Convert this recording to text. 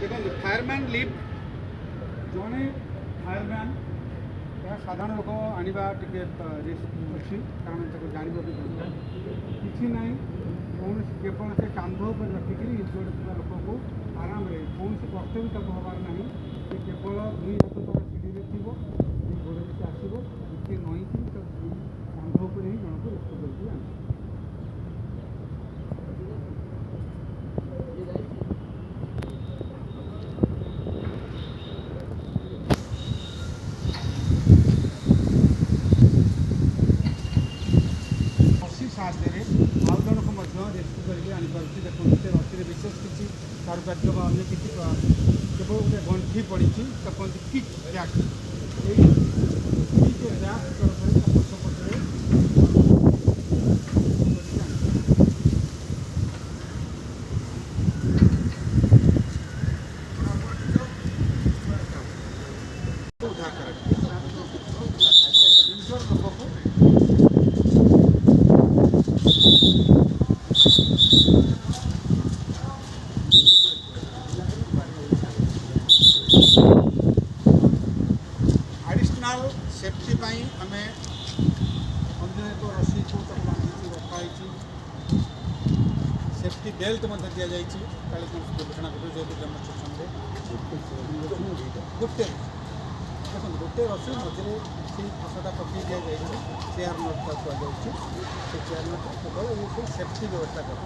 देखो fireman lift जड़े fireman या साधारण लोक आने टे रिस्क अच्छी कारण जानवा भी दरकार किसी ना कौन केवल से कांध पर रखिक इंजोर्ड ଥିବା लोक को आराम कौन कष्ट भी तक हबार ना केवल दुई हाथ तक सीढ़ी थी गोड़ से आसो टे नईकि कांध पर ही जन को रेस्क्यू करके आने साहाଯ୍य आउ जन को रेस्क्यू करके आनीपारे देखते से रसी विशेष किसी कारुकार्य अन्य किसी केवल गोटे गंठी पड़ी तो कहते किक जैक किक जैक तरफ पछपटे उद्धार एडिशनल सेफ्टी आम अन्य एक रसी को बांधी रखाई सेफ्टी बेल्ट दि जाए कल कौन दुर्घटना घटे जेहतु डेमोन्स्ट्रेशन गोटे देखो गोटे रसी मझे से फसटा पकई दि जाए चेयर नट का कहुच्छे से चेयर नट केवल ये सेफ्टी व्यवस्था कर